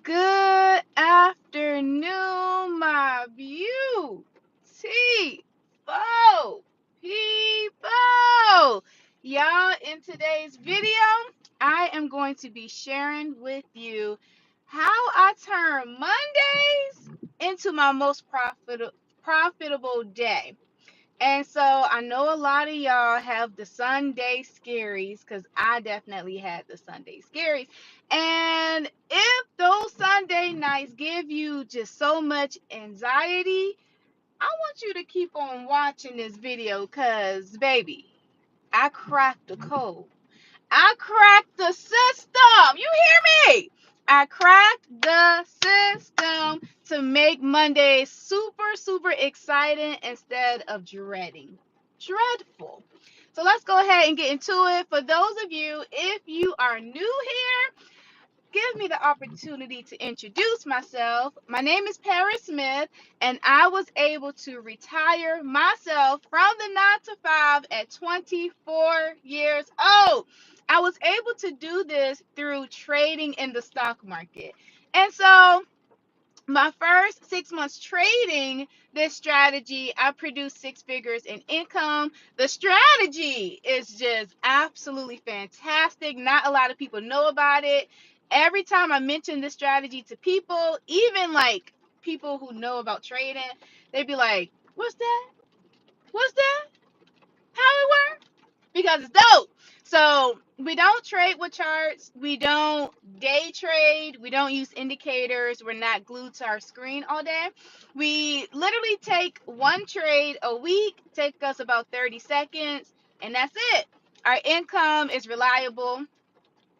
Good afternoon, my beautiful people. Y'all, in today's video, I am going to be sharing with you how I turn Mondays into my most profitable day. And so I know a lot of y'all have the Sunday scaries because I definitely had the Sunday scaries. And if those Sunday nights give you just so much anxiety, I want you to keep on watching this video because, baby, I cracked the code. I cracked the system. You hear me? I cracked the system to make Mondays super, super exciting instead of dreadful. So let's go ahead and get into it. For those of you, if you are new here, give me the opportunity to introduce myself. My name is Paris Smith, and I was able to retire myself from the 9 to 5 at 24 years old. I was able to do this through trading in the stock market. And so my first 6 months trading this strategy, I produced six figures in income. The strategy is just absolutely fantastic. Not a lot of people know about it. Every time I mention this strategy to people, even like people who know about trading, they'd be like, "What's that? What's that? How it work?" Because it's dope. So we don't trade with charts. We don't day trade. We don't use indicators. We're not glued to our screen all day. We literally take one trade a week, take us about 30 seconds, and that's it. Our income is reliable,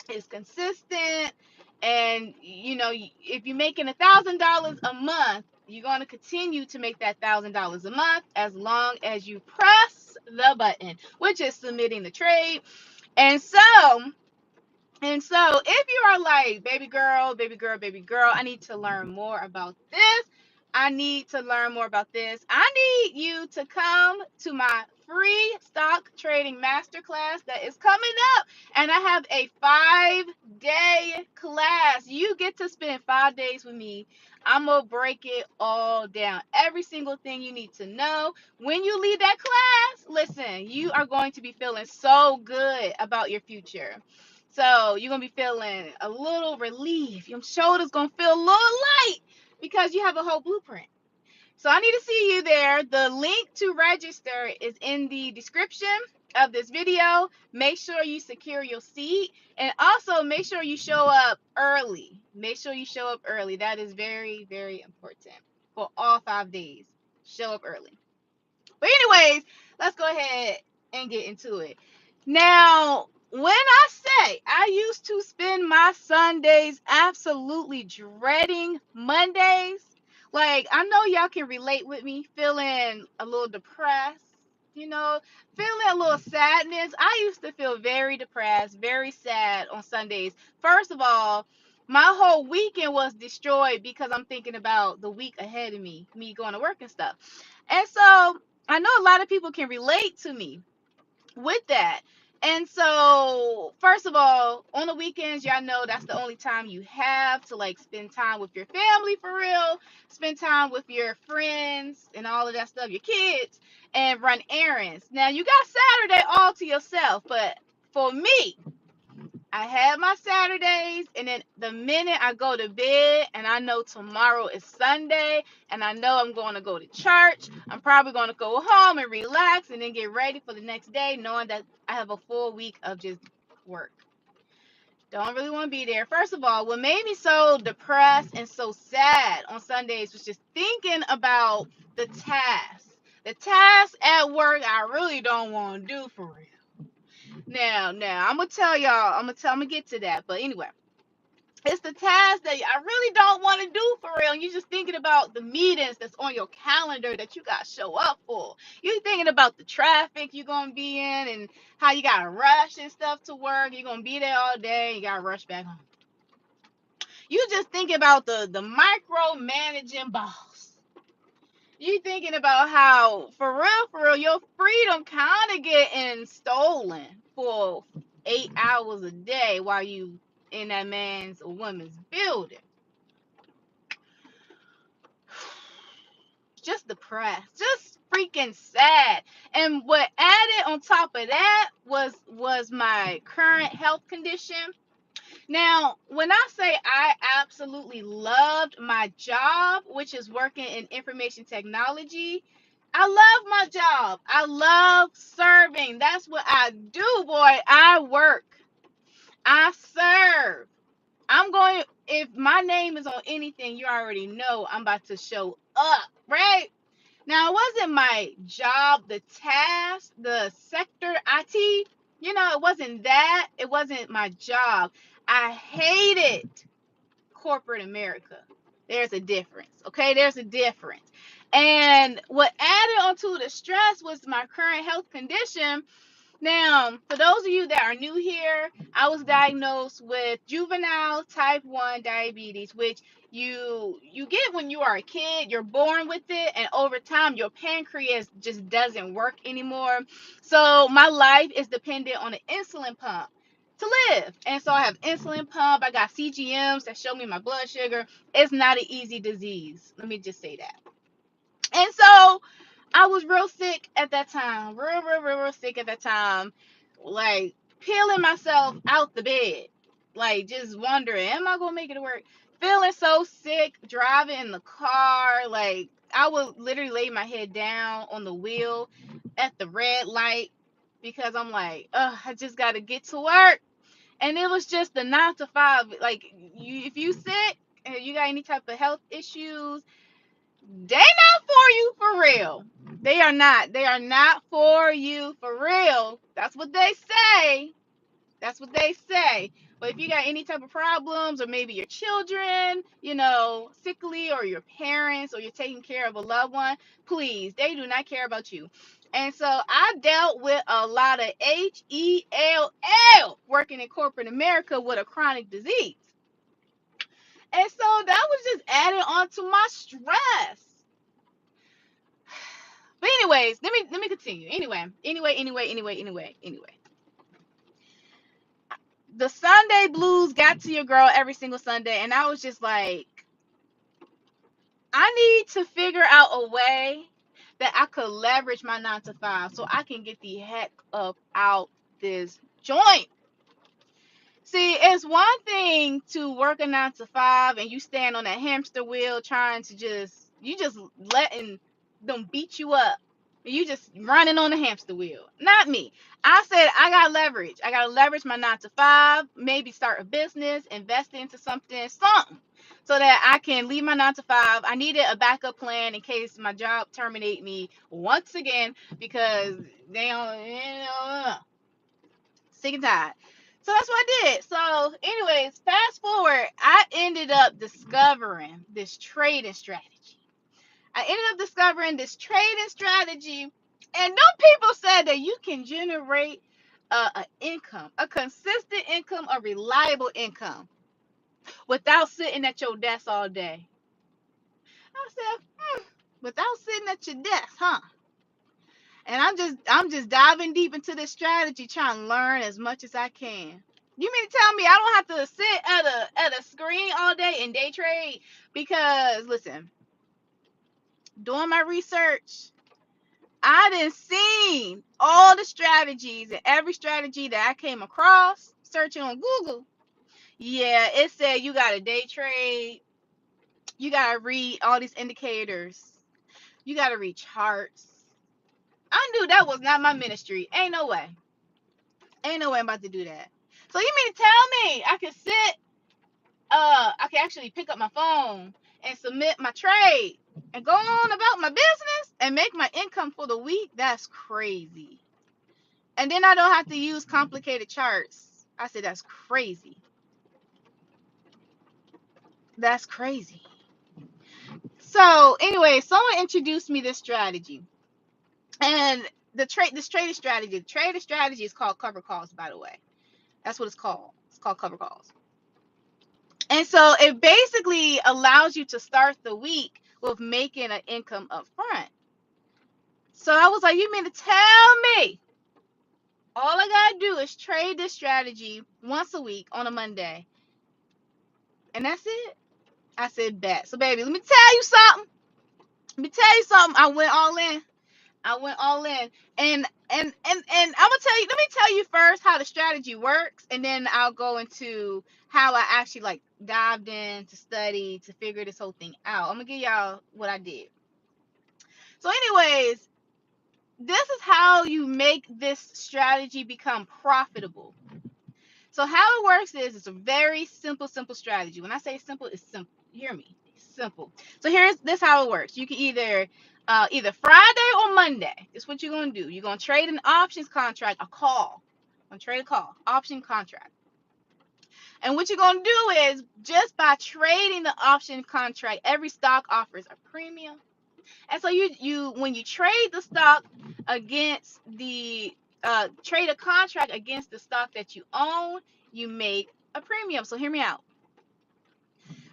is consistent, and if you're making $1,000 a month, you're going to continue to make that $1,000 a month as long as you press the button, which is submitting the trade. And so and so if you are like, baby girl, baby girl, baby girl, I need to learn more about this, I need to learn more about this, I need you to come to my free stock trading masterclass that is coming up. And I have a 5-day class. You get to spend 5 days with me. I'm gonna break it all down, every single thing you need to know. When you leave that class, listen, you are going to be feeling so good about your future. So you're gonna be feeling a little relief. Your shoulders gonna feel a little light because you have a whole blueprint. So I need to see you there. The link to register is in the description of this video. Make sure you secure your seat, and also make sure you show up early. Make sure you show up early. That is very, very important for all 5 days. Show up early. But anyways, let's go ahead and get into it. Now, when I say I used to spend my Sundays absolutely dreading Mondays, like I know y'all can relate with me, feeling a little depressed, you know, feeling a little sadness. I used to feel very depressed, very sad on Sundays. First of all, my whole weekend was destroyed because I'm thinking about the week ahead of me going to work and stuff. And so I know a lot of people can relate to me with that. And so, first of all, on the weekends, y'all know that's the only time you have to like spend time with your family for real, spend time with your friends and all of that stuff, your kids, and run errands. Now, you got Saturday all to yourself, but for me, I have my Saturdays, and then the minute I go to bed and I know tomorrow is Sunday and I know I'm going to go to church, I'm probably going to go home and relax and then get ready for the next day, knowing that I have a full week of just work. Don't really want to be there. First of all, what made me so depressed and so sad on Sundays was just thinking about the tasks. The tasks at work I really don't want to do for real. Now, I'm gonna tell y'all. I'm gonna get to that. But anyway, it's the task that I really don't want to do for real. And you're just thinking about the meetings that's on your calendar that you got to show up for. You're thinking about the traffic you're going to be in and how you got to rush and stuff to work. You're going to be there all day. You got to rush back home. You just thinking about the micromanaging boss. You thinking about how, for real, your freedom kind of getting stolen for 8 hours a day while you in that man's or woman's building. depressed, just freaking sad. And what added on top of that was my current health condition. Now, when I say I absolutely loved my job, which is working in information technology, I love my job. I love serving. That's what I do, boy. I work. I serve. I'm going, if my name is on anything, you already know I'm about to show up, right? Now, it wasn't my job, the task, the sector, IT. It wasn't that. It wasn't my job. I hated corporate America. There's a difference, okay? There's a difference. And what added onto the stress was my current health condition. Now, for those of you that are new here, I was diagnosed with juvenile type 1 diabetes, which you get when you are a kid. You're born with it, and over time your pancreas just doesn't work anymore. So my life is dependent on an insulin pump to live. And so I have insulin pump, I got CGMs that show me my blood sugar. It's not an easy disease. Let me just say that. And so I was real sick at that time, real sick at that time, like peeling myself out the bed, like just wondering, am I gonna make it to work? Feeling so sick, driving in the car, like I would literally lay my head down on the wheel at the red light because I'm like, I just gotta get to work. And it was just the 9 to 5. Like if you sick, and you got any type of health issues, they not for you for real. They are not. They are not for you for real. That's what they say. That's what they say. But if you got any type of problems, or maybe your children, sickly, or your parents, or you're taking care of a loved one, please, they do not care about you. And so I dealt with a lot of HELL working in corporate America with a chronic disease. And so that was just adding on to my stress. But anyways, let me continue. Anyway. The Sunday blues got to your girl every single Sunday, and I was just like, I need to figure out a way that I could leverage my 9 to 5 so I can get the heck up out this joint. See, it's one thing to work a 9 to 5 and you stand on that hamster wheel trying to you just letting them beat you up. You just running on the hamster wheel. Not me. I said I got leverage. I got to leverage my 9 to 5, maybe start a business, invest into something, so that I can leave my 9 to 5. I needed a backup plan in case my job terminate me once again because they don't, sick and tired. So that's what I did. So, anyways, fast forward, I ended up discovering this trading strategy. And them people said that you can generate an income, a consistent income, a reliable income, without sitting at your desk all day. I said, without sitting at your desk, huh? And I'm just diving deep into this strategy, trying to learn as much as I can. You mean to tell me I don't have to sit at a screen all day and day trade? Because listen, doing my research, I done seen all the strategies, and every strategy that I came across searching on Google. Yeah, it said you gotta day trade, you gotta read all these indicators, you gotta read charts. I knew that was not my ministry. Ain't no way I'm about to do that. So you mean to tell me I can sit, I can actually pick up my phone and submit my trade and go on about my business and make my income for the week? That's crazy. And then I don't have to use complicated charts. I said, that's crazy. That's crazy. So anyway, someone introduced me this strategy. And this trading strategy, is called cover calls, by the way. That's what it's called. It's called cover calls. And so it basically allows you to start the week with making an income up front. So I was like, you mean to tell me all I gotta do is trade this strategy once a week on a Monday, and that's it? I said, bet. So baby, let me tell you something. Let me tell you something. I went all in. I went all in. And I'm gonna tell you, let me tell you first how the strategy works, and then I'll go into how I actually like dived in to study to figure this whole thing out. I'm gonna give y'all what I did. So, anyways, this is how you make this strategy become profitable. So how it works is it's a very simple strategy. When I say simple, it's simple. Hear me. It's simple. So here's this how it works. You can either Friday or Monday. This is what you're gonna do. You're gonna trade an options contract, a call. Gonna trade a call, option contract. And what you're gonna do is just by trading the option contract, every stock offers a premium. And so you when you trade the stock against the trade a contract against the stock that you own, you make a premium. So hear me out.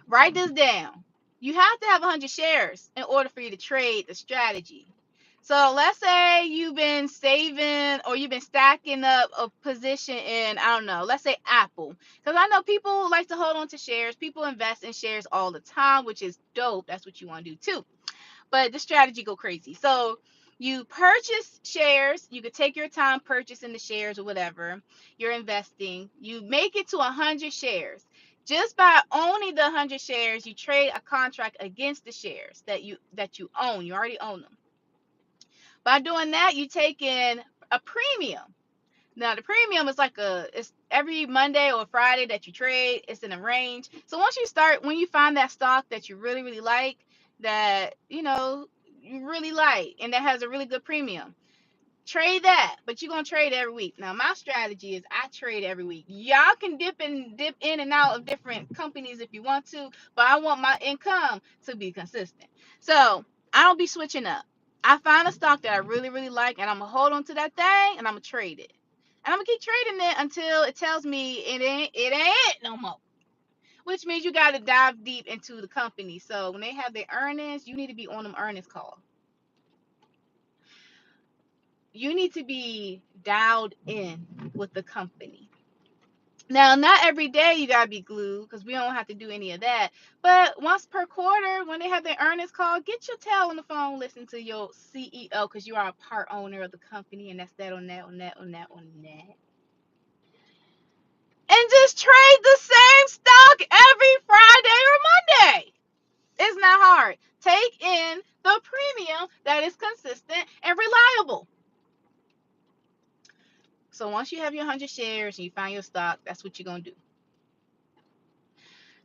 Write this down. You have to have 100 shares in order for you to trade the strategy. So let's say you've been saving or you've been stacking up a position in, I don't know, let's say Apple. Because I know people like to hold on to shares. People invest in shares all the time, which is dope. That's what you want to do too. But the strategy go crazy. So you purchase shares. You could take your time purchasing the shares or whatever you're investing. You make it to 100 shares. Just by owning the 100 shares, you trade a contract against the shares that you own. You already own them. By doing that, you take in a premium. Now the premium is it's every Monday or Friday that you trade, it's in a range. So when you find that stock that you really like, that you really like and that has a really good premium, trade that. But you're gonna trade every week. Now my strategy is I trade every week. Y'all can dip in and out of different companies if you want to, but I want my income to be consistent. So I don't be switching up. I find a stock that I really like and I'm gonna hold on to that thing and I'm gonna trade it. And I'm gonna keep trading it until it tells me it ain't no more. Which means you gotta dive deep into the company. So when they have their earnings, you need to be on them earnings call. You need to be dialed in with the company. Now, not every day you gotta be glued because we don't have to do any of that. But once per quarter, when they have their earnings call, get your tail on the phone, listen to your CEO because you are a part owner of the company, and that's that on that on that on that on that. And just trade the same stock every Friday or Monday. It's not hard. Take in the premium that is consistent and reliable. So once you have your 100 shares and you find your stock, that's what you're going to do.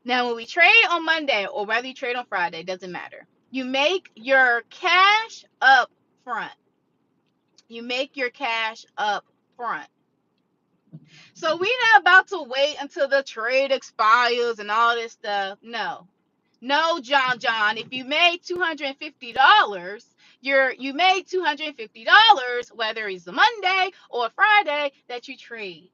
Now, when we trade on Monday or whether you trade on Friday, doesn't matter. You make your cash up front. You make your cash up front. So we're not about to wait until the trade expires and all this stuff. No. No, John. If you made $250, you made $250 whether it's a Monday or a Friday that you trade.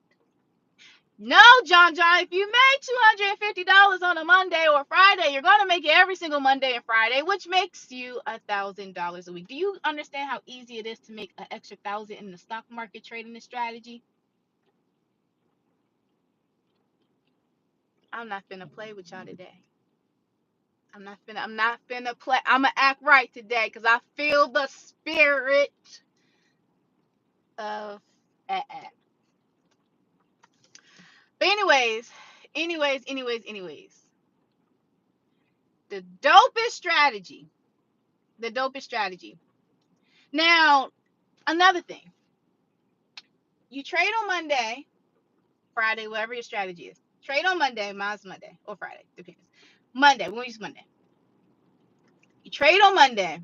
No, John. If you made $250 on a Monday or Friday, you're gonna make it every single Monday and Friday, which makes you $1,000 a week. Do you understand how easy it is to make an extra $1,000 in the stock market trading this strategy? I'm not finna play with y'all today. I'm not finna play. I'ma act right today because I feel the spirit of But anyways. The dopest strategy. The dopest strategy. Now, another thing. You trade on Monday, Friday, whatever your strategy is. Trade on Monday, mine's Monday or Friday, depends. Monday, we'll use Monday. You trade on Monday.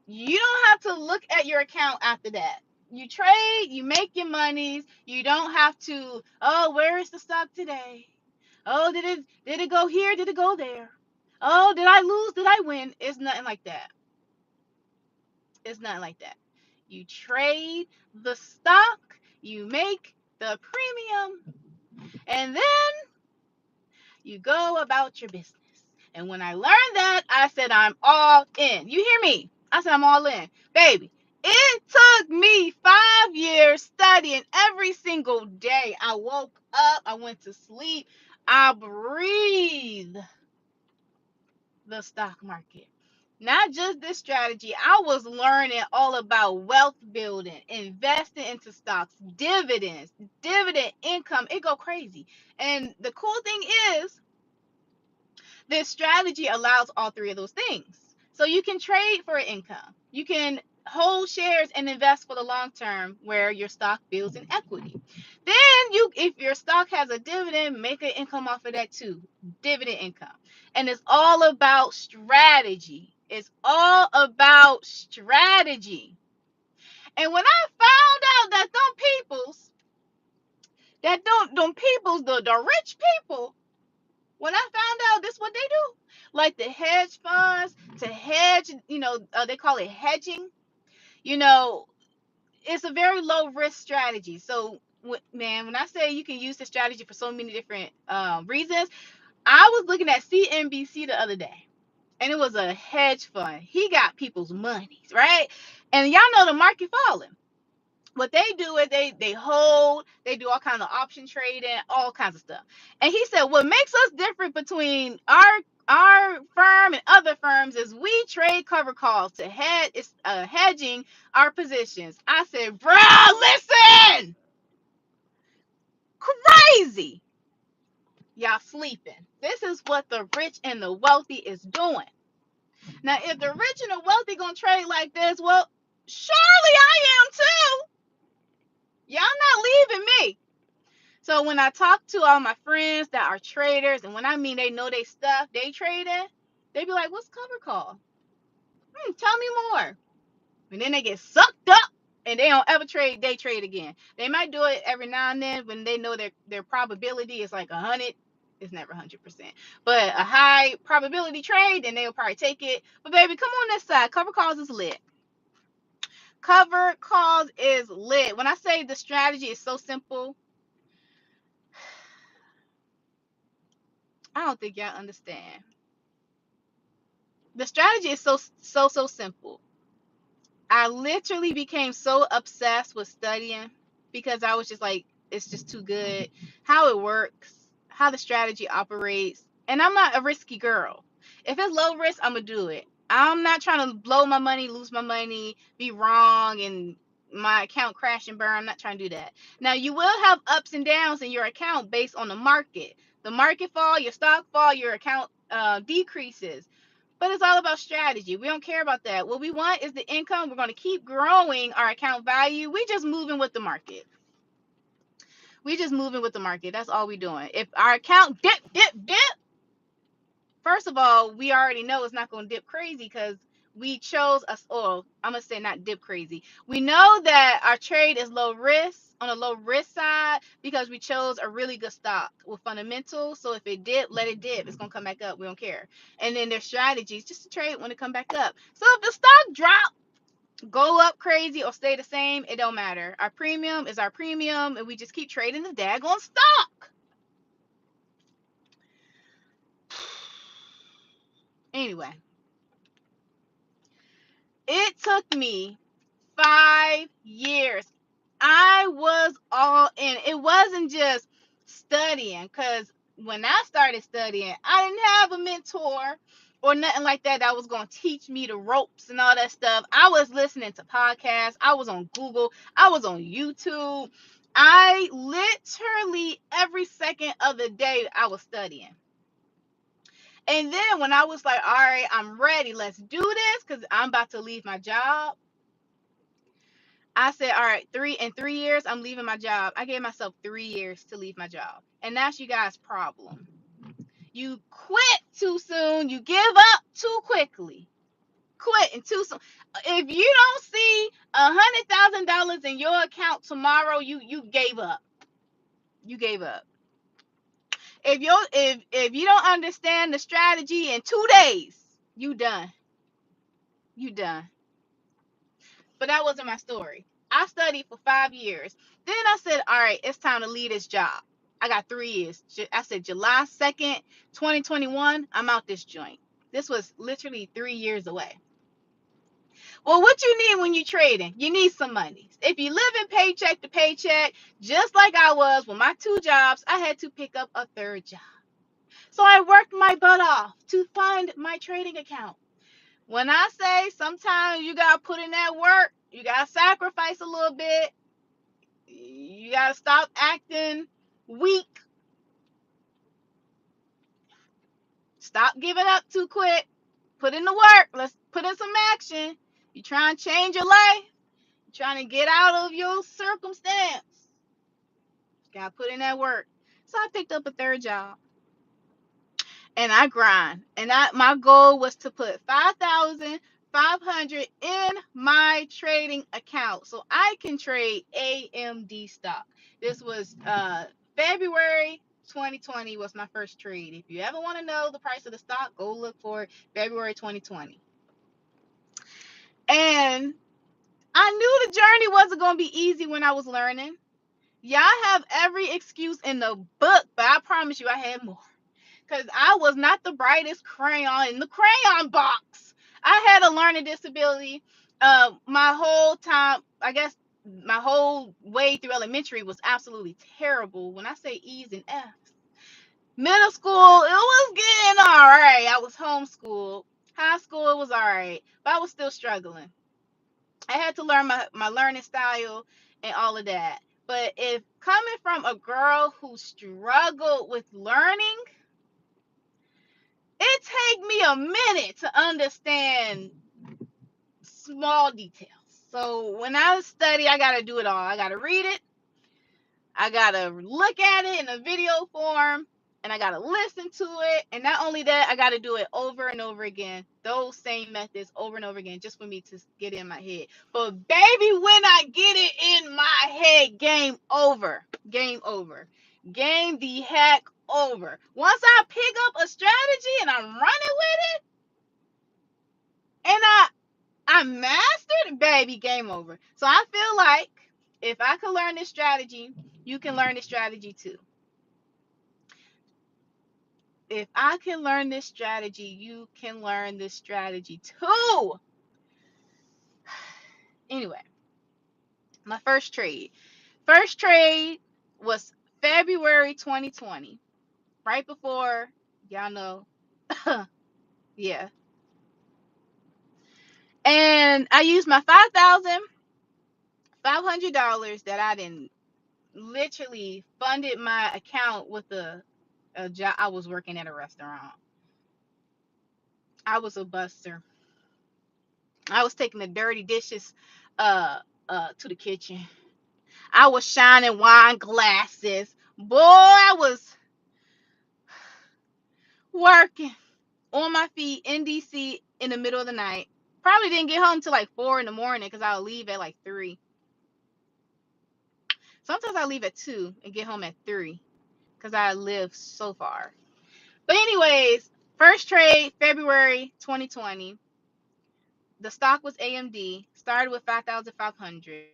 You don't have to look at your account after that. You trade, you make your monies. You don't have to, oh, where is the stock today? Oh, did it go here? Did it go there? Oh, did I lose? Did I win? It's nothing like that. It's nothing like that. You trade the stock, you make the premium, and then you go about your business. And when I learned that, I said, I'm all in. You hear me? I said, I'm all in. Baby, it took me 5 years studying every single day. I woke up, I went to sleep, I breathed the stock market. Not just this strategy. I was learning all about wealth building, investing into stocks, dividends, dividend income. It go crazy. And the cool thing is, this strategy allows all three of those things. So you can trade for income. You can hold shares and invest for the long term where your stock builds in equity. Then if your stock has a dividend, make an income off of that too. Dividend income. And it's all about strategy. It's all about strategy. And when I found out that them peoples, the rich people, when I found out this what they do, like the hedge funds to hedge, they call it hedging. You know, it's a very low risk strategy. So, man, when I say you can use this strategy for so many different reasons, I was looking at CNBC the other day, and it was a hedge fund. He got people's monies, right? And y'all know the market falling. What they do is they hold, they do all kinds of option trading, all kinds of stuff. And he said what makes us different between our firm and other firms is we trade cover calls to hedging our positions. I said, bro, listen, crazy. Y'all sleeping. This is what the rich and the wealthy is doing. Now, if the rich and the wealthy gonna trade like this, well, surely I am too. Y'all not leaving me. So when I talk to all my friends that are traders, and when I mean they know they stuff, they trading, they be like, "What's cover call? Tell me more." And then they get sucked up, and they don't ever day trade again. They might do it every now and then when they know their probability is like 100. It's never 100%, but a high probability trade, then they'll probably take it. But baby, come on this side. Cover calls is lit. Cover calls is lit. When I say the strategy is so simple, I don't think y'all understand. The strategy is so simple. I literally became so obsessed with studying because I was just like, it's just too good. How it works, how the strategy operates. And I'm not a risky girl. If it's low risk, I'm going to do it. I'm not trying to blow my money, lose my money, be wrong, and my account crash and burn. I'm not trying to do that. Now, you will have ups and downs in your account based on the market. The market fall, your stock fall, your account decreases. But it's all about strategy. We don't care about that. What we want is the income. We're going to keep growing our account value. We just moving with the market. We just moving with the market. That's all we doing. If our account dip, first of all, we already know it's not going to dip crazy because we chose us. Or I'm gonna say not dip crazy. We know that our trade is low risk, on a low risk side, because we chose a really good stock with fundamentals. So if it dip, let it dip. It's gonna come back up. We don't care. And then there's strategies just to trade when it come back up. So if the stock drop, go up crazy or stay the same, it don't matter. Our premium is our premium, and we just keep trading the daggone stock. Anyway, it took me 5 years. I was all in. It wasn't just studying, because when I started studying, I didn't have a mentor or nothing like that that was going to teach me the ropes and all that stuff. I was listening to podcasts. I was on Google. I was on YouTube. I literally every second of the day I was studying. And then when I was like, all right, I'm ready, let's do this, because I'm about to leave my job. I said, all right, in 3 years, I'm leaving my job. I gave myself 3 years to leave my job. And that's you guys' problem. You quit too soon. You give up too quickly. Quitting too soon. If you don't see $100,000 in your account tomorrow, you gave up. You gave up. If you don't understand the strategy in 2 days, you done. You done. But that wasn't my story. I studied for 5 years. Then I said, all right, it's time to leave this job. I got 3 years. I said, July 2nd, 2021, I'm out this joint. This was literally 3 years away. Well, what you need when you're trading? You need some money. If you live in paycheck to paycheck, just like I was with my 2 jobs, I had to pick up a third job. So I worked my butt off to fund my trading account. When I say sometimes you gotta put in that work, you gotta sacrifice a little bit. You gotta stop acting weak. Stop giving up too quick. Put in the work. Let's put in some action. You trying to change your life. You trying to get out of your circumstance. You gotta put in that work. So I picked up a third job. And I grind. And my goal was to put 5,500 in my trading account so I can trade AMD stock. This was February 2020 was my first trade. If you ever want to know the price of the stock, go look for it, February 2020. And I knew the journey wasn't going to be easy when I was learning. Y'all have every excuse in the book, but I promise you I had more. Because I was not the brightest crayon in the crayon box. I had a learning disability. My whole time, I guess my whole way through elementary was absolutely terrible. When I say E's and F's, middle school, it was getting all right. I was homeschooled. High school, it was all right, but I was still struggling. I had to learn my learning style and all of that. But if coming from a girl who struggled with learning, it take me a minute to understand small details. So when I study, I gotta do it all. I gotta read it, I gotta look at it in a video form, and I gotta listen to it. And not only that, I gotta do it over and over again. Those same methods over and over again, just for me to get it in my head. But baby, when I get it in my head, game over. Game over. Game the heck over. Once I pick up a strategy and I'm running with it, and I mastered, baby, game over. So I feel like if I could learn this strategy, you can learn this strategy too. If I can learn this strategy, you can learn this strategy too. Anyway, my first trade. First trade was February 2020, right before, y'all know, yeah. And I used my $5,500 that I didn't literally funded my account with a job. I was working at a restaurant. I was a buster. I was taking the dirty dishes to the kitchen. I was shining wine glasses. Boy, I was working on my feet in DC in the middle of the night. Probably didn't get home till like 4 in the morning because I would leave at like 3. Sometimes I leave at 2 and get home at 3 because I live so far. But anyways, first trade February 2020. The stock was AMD. Started with 5,500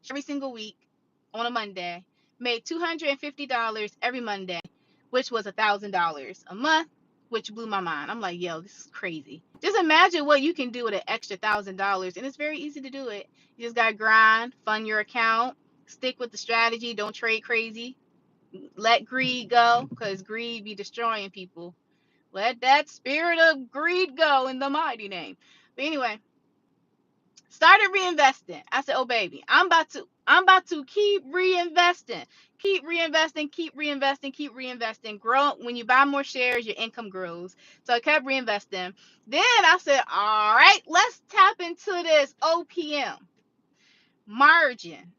every single week on a Monday. Made $250 every Monday, which was $1,000 a month, which blew my mind. I'm like, yo, this is crazy. Just imagine what you can do with an extra $1,000, and it's very easy to do it. You just gotta grind, fund your account, stick with the strategy, don't trade crazy, let greed go, because greed be destroying people. Let that spirit of greed go in the mighty name. But anyway, started reinvesting. I said, "Oh baby, I'm about to keep reinvesting. Keep reinvesting, keep reinvesting, keep reinvesting. Grow when you buy more shares, your income grows." So I kept reinvesting. Then I said, "All right, let's tap into this OPM margin."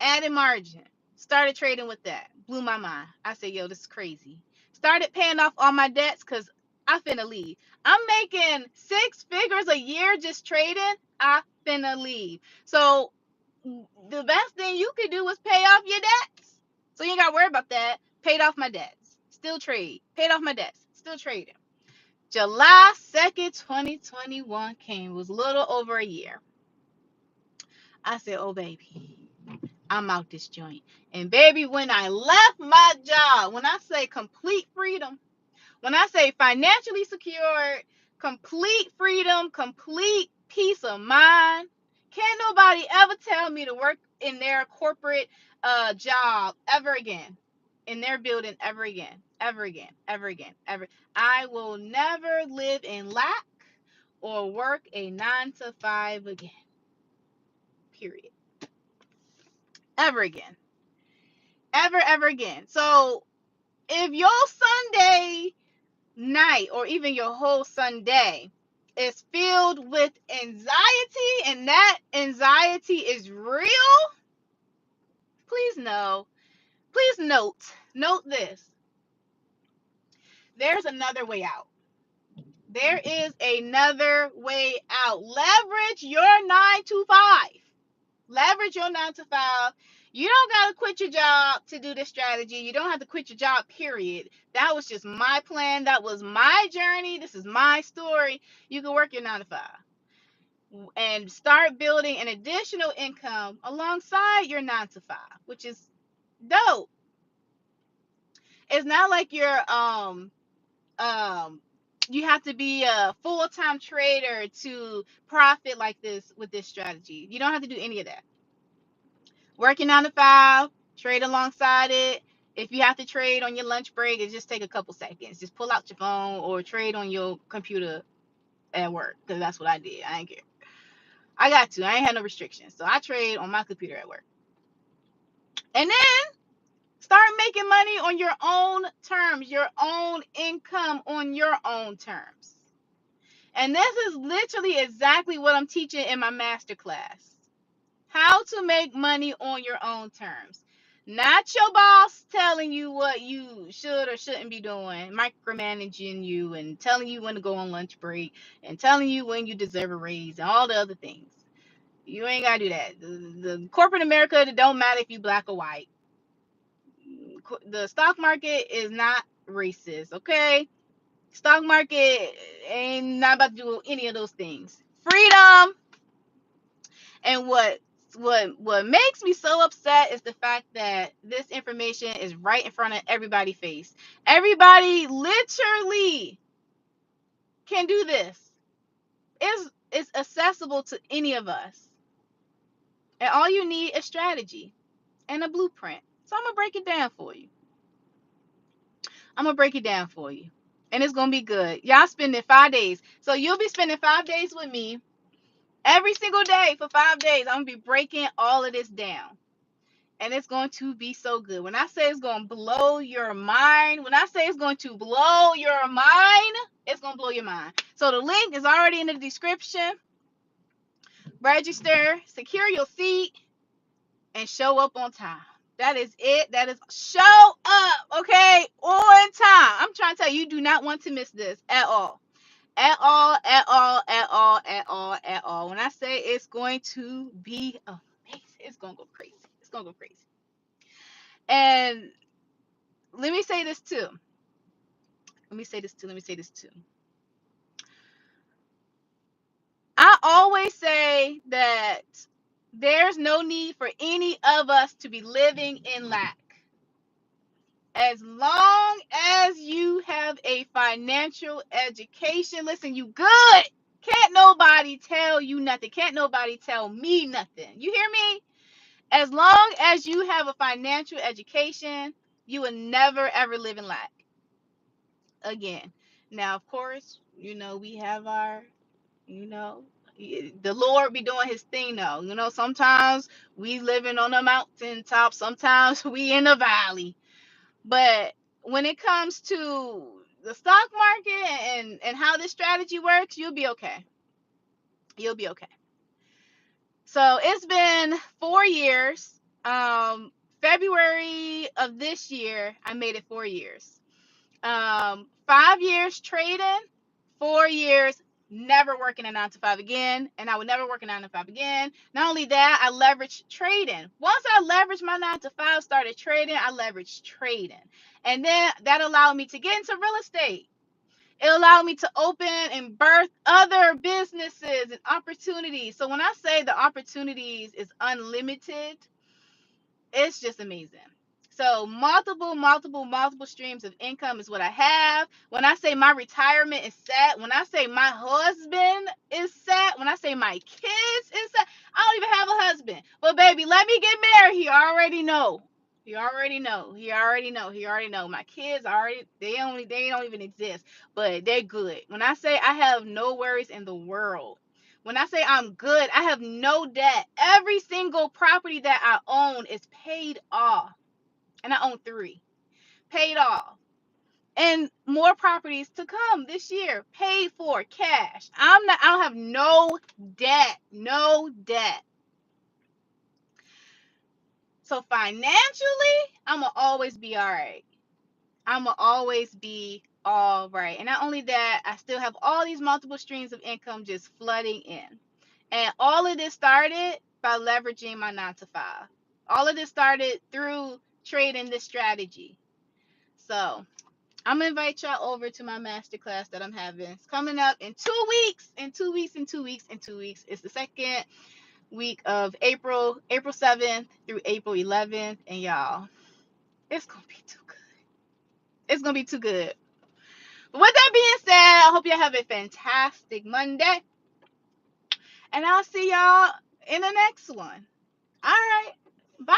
Added margin. Started trading with that. Blew my mind. I said, yo, this is crazy. Started paying off all my debts because I finna leave. I'm making 6 figures a year just trading. I finna leave. So the best thing you could do is pay off your debts. So you ain't got to worry about that. Paid off my debts. Still trade. Paid off my debts. Still trading. July 2nd, 2021 came. It was a little over a year. I said, oh, baby. I'm out this joint. And baby, when I left my job, when I say complete freedom, when I say financially secured, complete freedom, complete peace of mind, can't nobody ever tell me to work in their corporate job ever again, in their building ever again. ever again, ever again, ever. I will never live in lack or work a 9 to 5 again. Period. Ever again. Ever again. So if your Sunday night or even your whole Sunday is filled with anxiety and that anxiety is real, please know, please note this. There's another way out. There is another way out. Leverage your 9 to 5. Leverage your 9 to 5. You don't got to quit your job to do this strategy. You don't have to quit your job, period. That was just my plan. That was my journey. This is my story. You can work your 9 to 5 and start building an additional income alongside your 9 to 5, which is dope. It's not like um you have to be a full-time trader to profit like this with this strategy. You don't have to do any of that. Working 9 to 5, trade alongside it. If you have to trade on your lunch break, it just take a couple seconds. Just pull out your phone or trade on your computer at work, because that's what I did. I ain't care. I got to. I ain't had no restrictions, so I trade on my computer at work. And then start making money on your own terms, your own income on your own terms. And this is literally exactly what I'm teaching in my masterclass. How to make money on your own terms. Not your boss telling you what you should or shouldn't be doing, micromanaging you and telling you when to go on lunch break and telling you when you deserve a raise and all the other things. You ain't got to do that. The corporate America, it don't matter if you black or white. The stock market is not racist, okay? Stock market ain't not about to do any of those things. Freedom. And what makes me so upset is the fact that this information is right in front of everybody's face. Everybody literally can do this. It's accessible to any of us. And all you need is strategy and a blueprint. So I'm gonna break it down for you. And it's gonna be good. Y'all spending 5 days. So you'll be spending 5 days with me every single day for 5 days. I'm gonna be breaking all of this down. And it's going to be so good. When I say it's going to blow your mind, it's going to blow your mind. So the link is already in the description. Register, secure your seat, and show up on time. That is it. That is show up, okay? On time. I'm trying to tell you, you do not want to miss this at all. At all. When I say it's going to be amazing, it's going to go crazy. And let me say this too. I always say that there's no need for any of us to be living in lack. As long as you have a financial education, listen, you good. Can't nobody tell you nothing. Can't nobody tell me nothing. You hear me? As long as you have a financial education, you will never ever live in lack again. Now, of course, we have our, you know, the Lord be doing his thing though. Sometimes we living on a mountaintop, sometimes we in a valley. But when it comes to the stock market and how this strategy works, you'll be okay. So it's been 4 years. February of this year, I made it 4 years. 5 years trading, 4 years never working a 9 to 5 again, and I would never work a 9 to 5 again. Not only that, I leveraged trading. Once I leveraged my 9 to 5, started trading, I leveraged trading. And then that allowed me to get into real estate. It allowed me to open and birth other businesses and opportunities. So when I say the opportunities is unlimited, it's just amazing. So multiple streams of income is what I have. When I say my retirement is set, when I say my husband is set, when I say my kids is set, I don't even have a husband. But baby, let me get married here. I already know. You already know. He already know. He already know. My kids already they don't even exist, but they're good. When I say I have no worries in the world, when I say I'm good, I have no debt. Every single property that I own is paid off, and I own three, paid off, and more properties to come this year, paid for cash. I don't have no debt, no debt. So financially, I'm gonna always be all right. I'm gonna always be all right. And not only that, I still have all these multiple streams of income just flooding in. And all of this started by leveraging my 9 to 5. All of this started through trading this strategy. So I'm gonna invite y'all over to my masterclass that I'm having. It's coming up in 2 weeks. In 2 weeks. In 2 weeks. In 2 weeks. It's the second week of April, April 7th through April 11th. And y'all, it's gonna be too good. It's gonna be too good. But with that being said, I hope y'all have a fantastic Monday. And I'll see y'all in the next one. All right. Bye.